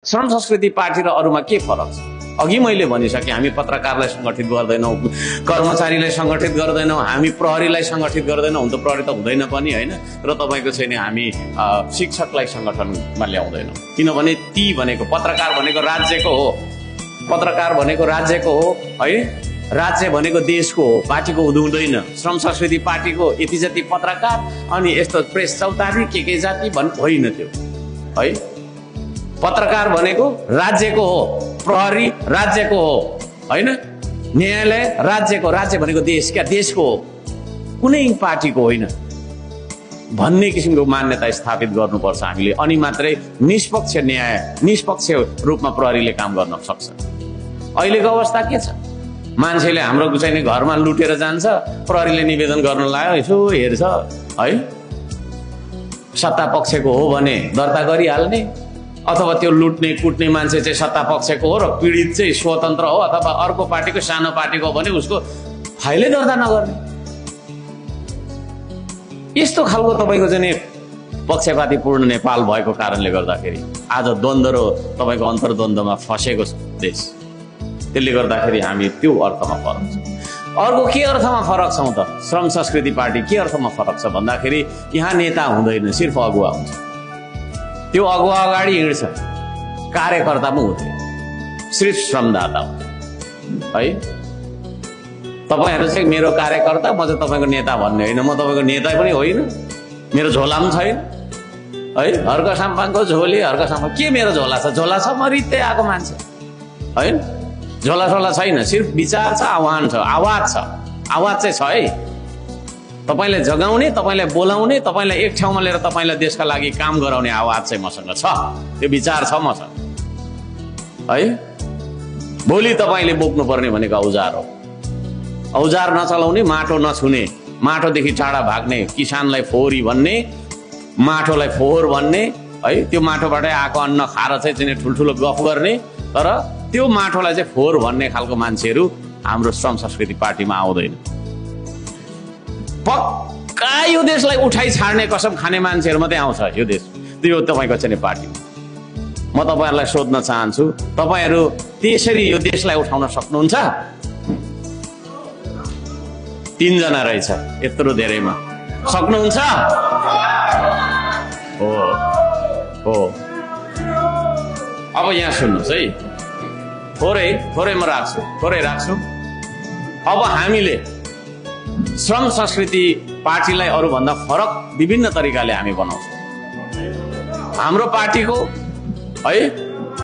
श्रम संस्कृति पार्टी र अरूमा के फरक छ? अघि मैले भनिसकेँ, हामी पत्रकारलाई संगठित गर्दैनौँ, कर्मचारीलाई संगठित गर्दैनौँ, हामी प्रहरीलाई संगठित गर्दैनौँ। हुन त प्रहरी त हुँदैन पनि हैन, र तपाईको चाहिँ नि हामी शिक्षकलाई संगठनमा ल्याउँदैनौँ, किनभने ती भनेको पत्रकार भनेको राज्यको हो, पत्रकार भनेको राज्यको हो है, राज्य भनेको देशको हो, पार्टीको हुँदैन। श्रम संस्कृति पार्टीको यति जति पत्रकार अनि यस्तो प्रेस चौतारी के जाति भन् होइन त्यो है। पत्रकार भनेको राज्यको हो, प्रहरी राज्यको हो हैन, न्यायालय राज्यको, राज्य भनेको देश, क्या देशको हो, कुनै पार्टीको होइन भन्ने किसिमको मान्यता स्थापित गर्नुपर्छ हामीले। अनि मात्रै निष्पक्ष न्याय, निष्पक्ष रूपमा प्रहरीले काम गर्न सक्छ। अहिलेको अवस्था के छ? मान्छेले हाम्रो चाहिँ घरमा लुटेर जान्छ, प्रहरीले निवेदन गर्न लाग्यो, यसो हेर्छ है, सत्ता पक्षको हो भने दर्ता गरिहाल्ने, अथवा त्यो लुट्ने कुट्ने मान्छे चाहिँ सत्ता पक्षको हो र पीडित चाहिँ स्वतन्त्र हो, अथवा अर्को पार्टीको सानो पार्टीको हो भने उसको फाइलै दर्ता नगर्ने। यस्तो खालको तपाईको चाहिँ पक्षपातीपूर्ण नेपाल भएको कारणले गर्दाखेरि आज द्वन्द्व र तपाईको अन्तर्द्वन्द्वमा फसेको देश, त्यसले गर्दाखेरि हामी त्यो अर्थमा फरक छ। अर्को के अर्थमा फरक छौँ त? श्रम संस्कृति पार्टी के अर्थमा फरक छ भन्दाखेरि यहाँ नेता हुँदैन, सिर्फ अगुवा हुन्छ। त्यो अगुवा अगाडि हिँड्छ, कार्यकर्ता पनि हुँदैन, सिर्फ श्रमदाता हुन्छ है। तपाईहरु चाहिँ मेरो कार्यकर्ता, म चाहिँ तपाईको नेता भन्ने होइन, म तपाईको नेता पनि होइन, मेरो झोला पनि छैन है। हर्क साम्पाङको झोली, हर्क साम्पाङ के मेरो झोला छ? झोला छ, म रित्तै आएको मान्छे हैन, झोला झोला छैन, सिर्फ विचार छ, आह्वान छ, आवाज छ। आवाज चाहिँ छ है, तपाईलाई जगाउने, तपाईलाई बोलाउने, तपाईलाई एक ठाउँमा लिएर तपाईलाई देशका लागि काम गराउने आवाज चाहिँ मसँग छ, त्यो विचार छ मसँग है। भोलि तपाईले बोक्नु पर्ने भनेको औजार हो, औजार नचलाउने, माटो नछुने, माटोदेखि टाढा भाग्ने, किसानलाई फोहोरी भन्ने, माटोलाई फोहोर भन्ने है, त्यो माटोबाटै आएको अन्न खाएर चाहिँ ठुल्ठुलो गफ गर्ने, तर त्यो माटोलाई चाहिँ फोहोर भन्ने खालको मान्छेहरू हाम्रो श्रम संस्कृति पार्टीमा आउँदैन। पक्का यो देशलाई उठाइ छाड्ने कसम खाने मान्छेहरू मात्रै आउँछ यो देश, त्यो तपाईको चाहिँ पार्टी। म तपाईहरुलाई सोध्न चाहन्छु, तपाईहरु त्यसरी यो देशलाई उठाउन सक्नुहुन्छ? 3 जना रहेछ यत्रो धेरैमा, सक्नुहुन्छ? हो हो। अब यहाँ सुन्नुहोस् है, थोरै म राख्छु, थोरै राख्छु। अब हामीले श्रम संस्कृति पार्टीलाई अरूभन्दा फरक विभिन्न तरिकाले हामी बनाउँछौँ। हाम्रो पार्टीको है